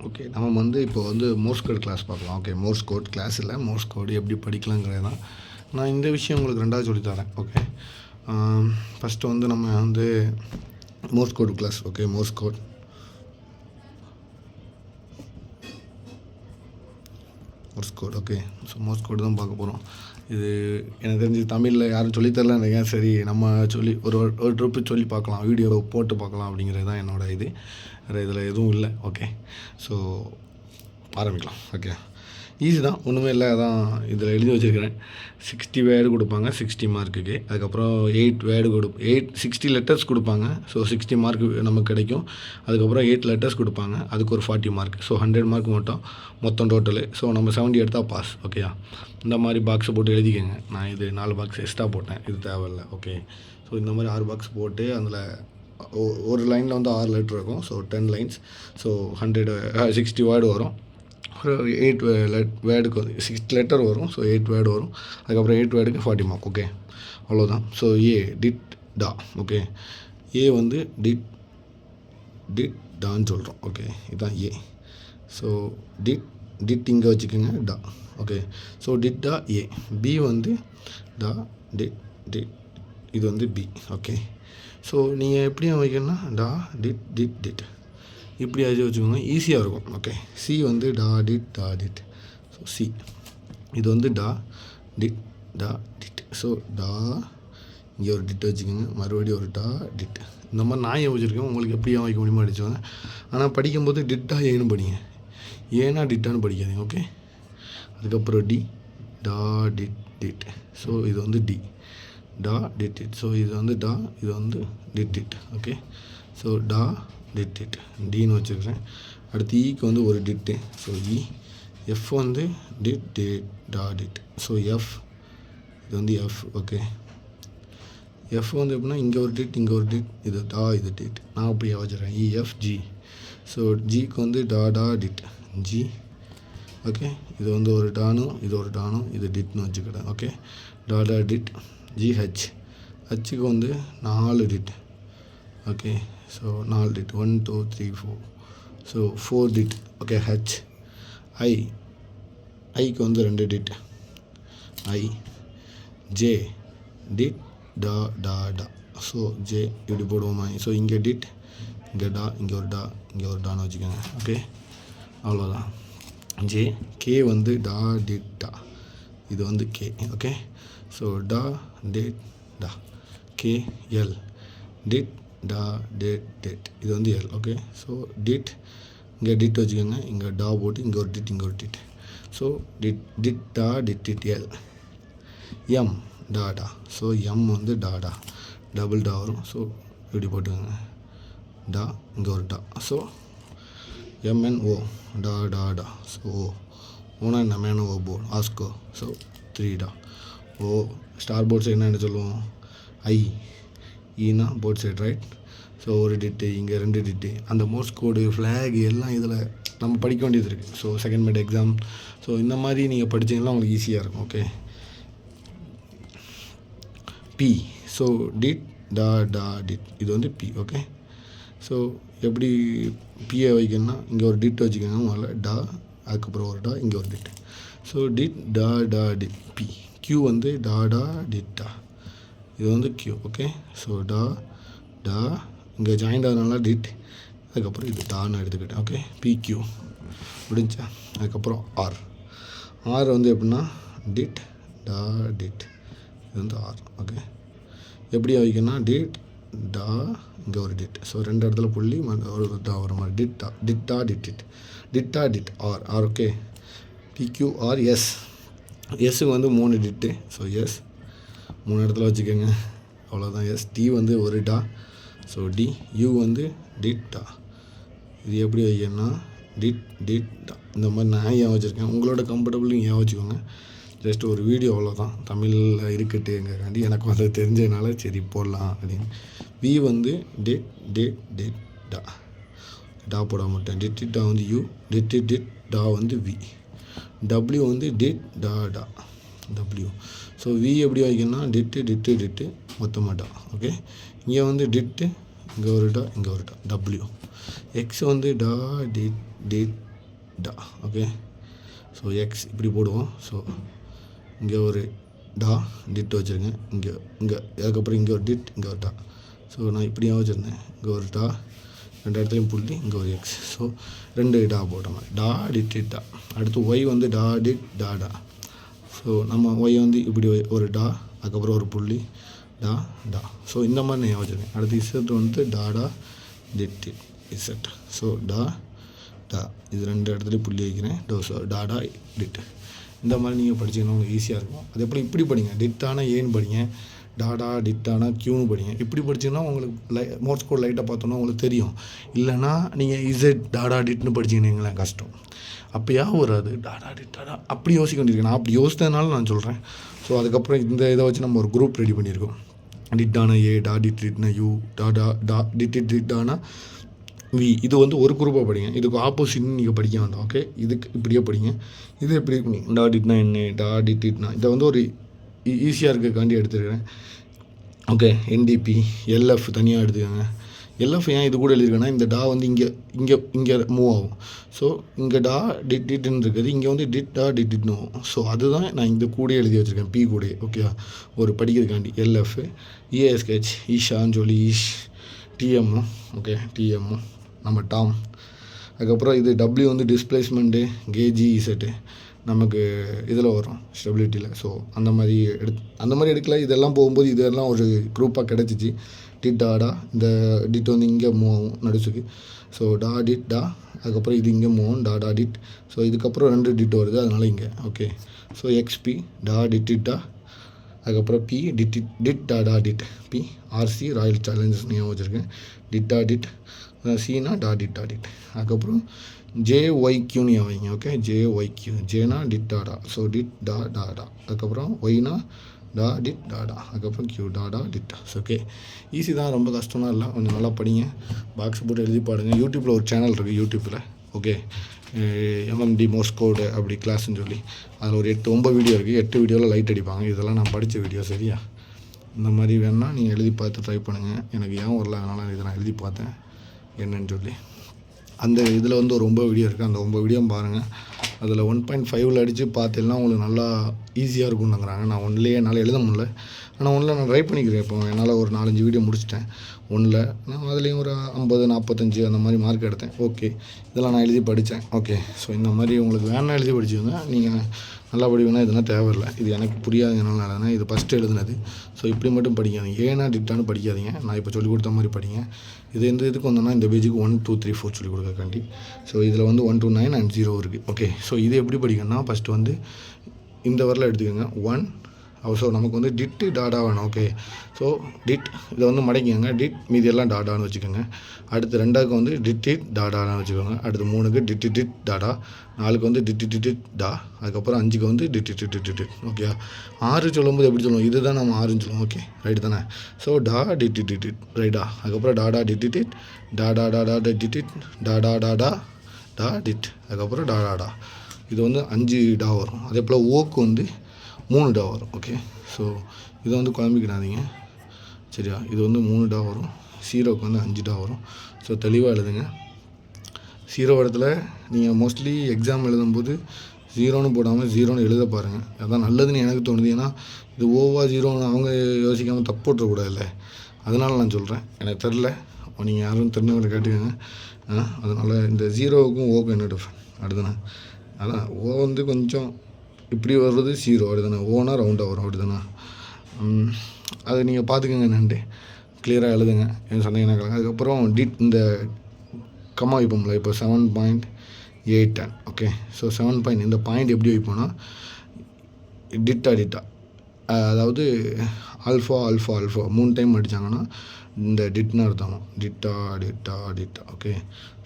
Okay, நம்ம வந்து இப்போ வந்து மோர்ஸ் கோட் கிளாஸ் பார்க்கலாம். ஓகே, மோர்ஸ் கோட் கிளாஸ் இல்லை, மோர்ஸ் கோடு எப்படி படிக்கலாங்கிறது தான். நான் இந்த விஷயம் உங்களுக்கு 2வது சொல்லித்தரேன். ஓகே, ஃபஸ்ட்டு வந்து நம்ம வந்து Morse code class. Okay, Morse code okay. So Morse code தான் பார்க்க போகிறோம். இது எனக்கு தெரிஞ்சு தமிழில் யாரும் சொல்லித்தரல நினைக்கிறேன். சரி, நம்ம சொல்லி ஒரு ட்ரிப்பு சொல்லி பார்க்கலாம், வீடியோ போட்டு பார்க்கலாம் அப்படிங்கிறது தான் என்னோடய இது. வேறு இதில் எதுவும் இல்லை. ஓகே, ஸோ ஆரம்பிக்கலாம். ஓகே, ஈஸி தான், ஒன்றுமே இல்லை. அதான் இதில் எழுதி வச்சுருக்கிறேன். 60 வேர்டு கொடுப்பாங்க 60 மார்க்குக்கு. அதுக்கப்புறம் 8 வேர்டு 60 லெட்டர்ஸ் கொடுப்பாங்க. ஸோ 60 மார்க் நமக்கு கிடைக்கும். அதுக்கப்புறம் 8 லெட்டர்ஸ் கொடுப்பாங்க, அதுக்கு ஒரு 40 மார்க். ஸோ 100 மார்க் மொத்தம் டோட்டலு. ஸோ நம்ம 70 எடுத்தால் பாஸ். ஓகேயா, இந்த மாதிரி பாக்ஸை போட்டு எழுதிக்கோங்க. நான் இது 4 பாக்ஸ் எக்ஸ்ட்ரா போட்டேன், இது தேவையில்லை. ஓகே, ஸோ இந்த மாதிரி 6 பாக்ஸ் போட்டு அதில் ஒரு லைனில் வந்து 6 லெட்டர் இருக்கும். So 10 lines. ஸோ 60 வேர்டு வரும். ஒரு 8 வேர்டுக்கு வந்து 6 லெட்டர் வரும். ஸோ 8 வேர்டு வரும். அதுக்கப்புறம் 8 வேர்டுக்கு 40 மார்க். ஓகே, அவ்வளோதான். ஸோ டிட் டா. ஓகே, வந்து டிட் டான்னு சொல்கிறோம். ஓகே, இதுதான் ஸோ டிட் இங்கே வச்சுக்கோங்க, டா. ஓகே, ஸோ டிட் டா பி வந்து டா டிட் இது வந்து பி. ஓகே, ஸோ நீங்கள் எப்படியும் வைக்கணும்னா டா டிட் இப்படியாச்சும் வச்சுக்கோங்க, ஈஸியாக இருக்கும். ஓகே, சி வந்து டா டிட். ஸோ சி இது வந்து டா டிட். ஸோ டா இங்கே ஒரு டிட் வச்சுக்கோங்க, மறுபடியும் ஒரு டா டிட். இந்த மாதிரி நான் வச்சுருக்கேன். உங்களுக்கு எப்படி வைக்க முடியுமா அடிச்சுவாங்க. ஆனால் படிக்கும்போது டிட்டா ஏன்னு படிங்க, ஏன்னா டிட்டான்னு படிக்காதீங்க. ஓகே, அதுக்கப்புறம் டா டிட். ஸோ இது வந்து டா டிட். ஸோ இது வந்து டா, இது வந்து டிட். ஓகே, ஸோ டா டிட் டின்னு வச்சுருக்கிறேன். அடுத்து ஈக்கு வந்து ஒரு டிட்டு. ஸோ எஃப் வந்து டா டிட். ஸோ எஃப் இது வந்து எஃப். ஓகே, எஃப் வந்து எப்படின்னா இங்கே ஒரு டிட், இங்கே ஒரு டிட், இது டா, இது டிட். நான் அப்படியே வச்சுருக்கேன் இஎஃப்ஜி. ஸோ ஜிக்கு வந்து டா டிட் ஜி. ஓகே, இது வந்து ஒரு டானும், இது ஒரு டானும், இது டிட்னு வச்சுக்கிட்டேன். ஓகே, டா டிட். ஜிஹெச், ஹச்சுக்கு வந்து 4 did. Okay, so 4 did, 1 2 3 4. So 4 did. Okay, H. ஐக்கு வந்து 2 டிட். ஜே டிட் டா. ஸோ ஜே இப்படி போடுவோமா. ஸோ இங்கே டிட், இங்கே டா, இங்கே ஒரு டா, இங்கே ஒரு டான்னு வச்சுக்கோங்க. ஓகே, அவ்வளோதான். ஜே. கே வந்து டா டிட் டா, இது வந்து கே. ஓகே, ஸோ டா டிட் டா. K. L did dah dit, இது வந்து எல். ஓகே, ஸோ டிட், இங்கே டிட் வச்சுக்கோங்க, இங்கே டா போட்டு இங்கே ஒரு டிட், இங்கே ஒரு did. So dit dah did L. M டா. ஸோ எம் வந்து டா டபுள் டா வரும். ஸோ இப்படி போட்டுக்கோங்க, டா, இங்கே ஒரு டா. ஸோ எம்என்ஓ டா. ஸோ ஓனா என்ன மேனோ போர்டு ஆஸ்கோ. ஸோ 3 டா. ஓ ஸ்டார் போர்ட் சைடு என்ன சொல்லுவோம், ஈனா போர்ட் சைடு ரைட். ஸோ ஒரு டிட்டு, இங்கே 2 டிட்டு. அந்த மோர்ஸ் கோடு ஃப்ளாக் எல்லாம் இதில் நம்ம படிக்க வேண்டியது இருக்குது. So second mid exam. So இந்த மாதிரி நீங்கள் படித்தீங்கன்னா உங்களுக்கு ஈஸியாக இருக்கும். Okay, B. So dit dah dit, இது வந்து பி. ஓகே, ஸோ எப்படி பிஏ வைக்கணும்னா இங்கே ஒரு டிட் வச்சுக்கோங்க முதல்ல, டா, அதுக்கப்புறம் ஒரு டா, இங்கே ஒரு did. So dit dah did B. Q வந்து டா டிட்டா, இது வந்து கியூ. ஓகே, ஸோ டா இங்கே ஜாயிண்ட் ஆகிறதுனால டிட், அதுக்கப்புறம் இது டான்னு எடுத்துக்கிட்டேன். ஓகே, பிக்யூ முடிஞ்சா. அதுக்கப்புறம் ஆர் வந்து எப்படின்னா டிட் டா டிட், இது வந்து ஆர். ஓகே, எப்படி வைக்கணும்னா டிட் டா, இங்கே ஒரு டிட். ஸோ 2 இடத்துல புள்ளி ஒரு டா வர மாதிரி dit dah dit R. Okay, PQR. எஸ்ஸுக்கு வந்து 3 டிட்டு. ஸோ எஸ் 3 இடத்துல வச்சுக்கோங்க, அவ்வளோதான். எஸ். டி வந்து ஒரு டா. So D. யூ வந்து டிட் டா. இது எப்படி வைக்கணும்னா டிட் டா. இந்த மாதிரி நான் ஏன் வச்சுருக்கேன், உங்களோட கம்ஃபர்டபுள் நீங்கள் ஏன் வச்சுக்கோங்க. ஜஸ்ட் ஒரு வீடியோ அவ்வளோதான், தமிழில் இருக்கட்டுங்கிறக்காண்டி எனக்கு வந்து தெரிஞ்சதுனால சரி போடலாம் அப்படின்னு. வி வந்து டிட் டா போட மாட்டேன். டிட் டா வந்து யூ, டிட் டா வந்து வி. டபிள்யூ வந்து டிட் டா டபிள்யூ. ஸோ வி எப்படி வைக்கணும்னா டிட்டு மொத்தமாக டா. ஓகே, இங்கே வந்து டிட்டு, இங்கே ஒரு டா, இங்கே ஒரு டா, டபிள்யூ. எக்ஸ் வந்து டா டிட் டா. ஓகே, ஸோ எக்ஸ் இப்படி போடுவோம். ஸோ இங்கே ஒரு டா டிட் வச்சுருக்கேன். இங்கே அதுக்கப்புறம் இங்கே ஒரு டிட், இங்கே ஒரு டா. ஸோ நான் இப்படியாக வச்சுருந்தேன். இங்கே ஒரு டா, 2 இடத்துலையும் புள்ளி, இங்கே ஒரு எக்ஸ். ஸோ 2 டா போட்ட மாதிரி டா டிட் டிட் டா. அடுத்து ஒய் வந்து டா டிட் டா டா. ஸோ நம்ம ஒய் வந்து இப்படி ஒரு டா, அதுக்கப்புறம் ஒரு புள்ளி, டா டா. ஸோ இந்த மாதிரி நான் வச்சுருக்கேன். அடுத்து இசட் வந்து Tata did did Z. So டா டா, இது 2 இடத்துலையும் புள்ளி வைக்கிறேன். So Tata did. இந்த மாதிரி நீங்கள் படிச்சிங்கன்னா உங்களுக்கு ஈஸியாக இருக்கும். அது எப்படி இப்படி படிங்க, டிட்டானா ஏன்னு படிங்க, டாடா டிட்டானா க்யூன்னு படிங்க. இப்படி படிச்சிங்கன்னா உங்களுக்கு மோர்ஸ் கோட் லைட்டாக பார்த்தோன்னா உங்களுக்கு தெரியும். இல்லைனா நீங்கள் இசட் டாடா டிட்னு படிச்சிங்கன்னா கஷ்டம். அப்போயா வராது டாடா டிட் டாடா அப்படி யோசிக்க வேண்டியிருக்கு. நான் அப்படி யோசித்ததுனால நான் சொல்கிறேன். ஸோ அதுக்கப்புறம் இந்த இதை வச்சு நம்ம ஒரு குரூப் ரெடி பண்ணியிருக்கோம். டிட்டானா ஏ, டா டிட் டிட்னா யூ, டாடா டா டிட் டிட்டானா வி. இது வந்து ஒரு குரூப்பாக படிங்க. இதுக்கு ஆப்போசிட்னு நீங்கள் படிக்க வேண்டாம். ஓகே, இதுக்கு இப்படியே படிங்க. இது எப்படி பண்ணி டா டிட்னா என்ன, டா டிட் டிட்னா இதை வந்து ஒரு ஈஸியாக இருக்காண்டி எடுத்துருக்கிறேன். ஓகே, என்டிபி எல்எஃப் தனியாக எடுத்துக்கோங்க. எல்எஃப் ஏன் இது கூட எழுதியிருக்கேன்னா, இந்த டா வந்து இங்கே மூவ் ஆகும். ஸோ இங்கே டா டிட் டிட்னு இருக்குது, இங்கே வந்து டிட் டா டிட் டிட்னு ஆகும். ஸோ அதுதான் நான் இந்த கூட எழுதி வச்சுருக்கேன், பி கூட. ஓகே, ஒரு படிக்கிறதுக்காண்டி எல்எஃப், இஏஎஸ்கேச் ஈஷான்னு சொல்லி ஈஷ், டிஎம்மு. ஓகே, டிஎம்மு நம்ம டாம். அதுக்கப்புறம் இது டபிள்யூ வந்து டிஸ்பிளேஸ்மெண்ட்டு, கேஜி இசட்டு நமக்கு இதில் வரும் ஸ்டெபிலிட்டியில். ஸோ அந்த மாதிரி எடுக்கல. இதெல்லாம் போகும்போது இதெல்லாம் ஒரு குரூப்பாக கிடச்சிச்சு. டிட் டாடா, இந்த டிட் வந்து இங்கே மூவ் ஆகும் நடுசுக்கு. ஸோ டா டிட் டா, அதுக்கப்புறம் இது இங்கே மூவ் ஆகும் டா டிட். ஸோ இதுக்கப்புறம் 2 டிட் வருது, அதனால் இங்கே. ஓகே, ஸோ எக்ஸ்பி டா டிட் டிட்டா, அதுக்கப்புறம் பி டிட் டாடா dit, B RC Royal Challengers ஞாபகம் வச்சுருக்கேன். டிட் டா டிட், சீனா டா டிட் டா டிட். அதுக்கப்புறம் ஜேஒய்க்யூன்னு வைங்க. ஓகே, ஜேஒய்க்யூ, ஜேனா dit dah dah, so dit dah dah dah. அதுக்கப்புறம் ஒய்னா டா டிட் டாடா, அதுக்கப்புறம் Q dah dah dit. Okay, easy தான், ரொம்ப கஷ்டமாக இல்லை. கொஞ்சம் நல்லா படிங்க, பாக்ஸ் போட்டு எழுதி பாடுங்க. யூடியூப்பில் ஒரு சேனல் இருக்குது யூடியூப்பில். ஓகே, எம்எம்டி மோர்ஸ் கோடு அப்படி கிளாஸ்ன்னு சொல்லி அதில் ஒரு 8-9 வீடியோ இருக்குது. 8 வீடியோவில் லைட் அடிப்பாங்க. இதெல்லாம் நான் படித்த வீடியோ. சரியா, இந்த மாதிரி வேணால் நீங்கள் எழுதி பார்த்து ட்ரை பண்ணுங்கள். எனக்கு ஏன் வரல, அதனால் இதை நான் எழுதி பார்த்தேன் என்னன்னு சொல்லி. அந்த இதில் வந்து ஒரு 9 வீடியோ இருக்குது. அந்த 9 வீடியோவும் பாருங்கள். அதில் 1.5 அடித்து பார்த்தீங்கன்னா உங்களுக்கு நல்லா ஈஸியாக இருக்கும்னுங்கிறாங்க. நான் ஒன்றுலேயே என்னால் எழுத முடியல. ஆனால் ஒன்றில் நான் ட்ரை பண்ணிக்கிறேன். இப்போ என்னால் ஒரு 4-5 வீடியோ முடிச்சிட்டேன். ஒன்றில் நான் அதுலேயும் ஒரு 50-45 அந்த மாதிரி மார்க் எடுத்தேன். ஓகே, இதெல்லாம் நான் எழுதி படித்தேன். ஓகே, ஸோ இந்த மாதிரி உங்களுக்கு வேணால் எழுதி படிச்சுக்கோங்க. நீங்கள் நல்லா படிக்கணும்னா இதெல்லாம் தேவையில்லை. இது எனக்கு புரியாதுனால எழுதுனேன். இது ஃபஸ்ட்டு எழுதுனது. ஸோ இப்படி மட்டும் படிக்காதீங்க, ஏன்னா டிட்டானு படிக்காதீங்க. நான் இப்போ சொல்லிக் கொடுத்த மாதிரி படிங்க. இது எந்த இதுக்கு வந்தோன்னா இந்த பேஜுக்கு 1 2 3 4 சொல்லிக் கொடுக்கக்காண்டி. ஸோ இதில் வந்து 1 to 9 and 0 இருக்குது. ஓகே, ஸோ இது எப்படி படிக்கணும்னா ஃபஸ்ட்டு வந்து இந்த வரல எடுத்துக்கோங்க 1. ஸோ நமக்கு வந்து டிட்டு டாடா வேணும். ஓகே, ஸோ டிட் இதை வந்து மடக்கிங்க. டிட் மீதி எல்லாம் டாடான்னு வச்சுக்கோங்க. அடுத்து 2க்கு வந்து டிட் டாடான்னு வச்சுக்கோங்க. அடுத்து 3க்கு டிட் டாடா, 4க்கு வந்து டிட் டா, அதுக்கப்புறம் 5க்கு வந்து டிட். ஓகே, 6 சொல்லும்போது எப்படி சொல்லுவோம், இதுதான் நம்ம 6ன்னு சொல்லுவோம். ஓகே, ரைட்டு தானே. ஸோ டா டிட் ரைட்டா, அதுக்கப்புறம் டாடா டிட் டாடா டாடா டிட் டாடா டாடா டா டிட், அதுக்கப்புறம் டாடாடா. இது வந்து 5 டா வரும். அதே போல் ஓக்கு வந்து 3 டா வரும். ஓகே, ஸோ இதை வந்து குழம்பிக்கிடாதீங்க. சரியா, இது வந்து 3 டா வரும். 0க்கு வந்து 5 டா வரும். ஸோ தெளிவாக எழுதுங்க. 0 இடத்துல நீங்கள் மோஸ்ட்லி எக்ஸாம் எழுதும்போது 0ன்னு போடாமல் 0ன்னு எழுத பாருங்கள். அதான் நல்லதுன்னு எனக்கு தோணுது. ஏன்னா இது ஓவா 0ன்னு அவங்க யோசிக்காமல் தப்பு போட்டுறக்கூடாதுல்ல. அதனால் நான் சொல்கிறேன். எனக்கு தெரில, நீங்கள் யாரும் தெரிஞ்சவங்களை கேட்டுக்கோங்க. அதனால் இந்த 0க்கும் ஓக்கும் என்ன டிஃப்ரெண்ட் அப்படிதானே. அதான் ஓ வந்து கொஞ்சம் இப்படி வர்றது 0 அப்படிதானே. ஓனா ரவுண்டாக வரும் அப்படிதானே. அதை நீங்கள் பார்த்துக்கோங்க. நன்றி, கிளியராக எழுதுங்க. என் சந்தேகம் கேளுங்க. அதுக்கப்புறம் டிட் இந்த கம்மா வைப்போம்ல, இப்போ 7.810. ஓகே, ஸோ 7 இந்த பாயிண்ட் எப்படி வைப்போம்னா டிட்டா, அதாவது ஆல்ஃபா 3 டைம் அடித்தாங்கன்னா இந்த டிட்னு அர்த்தம். டிட்டா. ஓகே,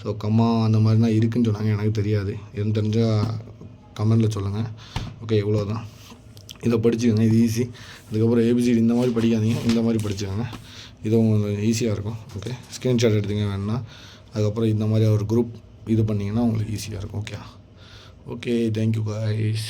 ஸோ கம்மா அந்த மாதிரினா இருக்குதுன்னு சொன்னாங்க. எனக்கு தெரியாது, எதுவும் தெரிஞ்சால் கமெண்டில் சொல்லுங்கள். ஓகே, இவ்வளோதான். இதை படிச்சுக்கோங்க, இது ஈஸி. அதுக்கப்புறம் ஏபிசிடி இந்த மாதிரி படிக்காதீங்க, இந்த மாதிரி படிச்சுக்கோங்க. இது உங்களுக்கு ஈஸியாக இருக்கும். ஓகே, ஸ்க்ரீன்ஷாட் எடுத்துங்க வேணுன்னா. அதுக்கப்புறம் இந்த மாதிரி ஒரு குரூப் இது பண்ணிங்கன்னா உங்களுக்கு ஈஸியாக இருக்கும். Okay, thank you guys.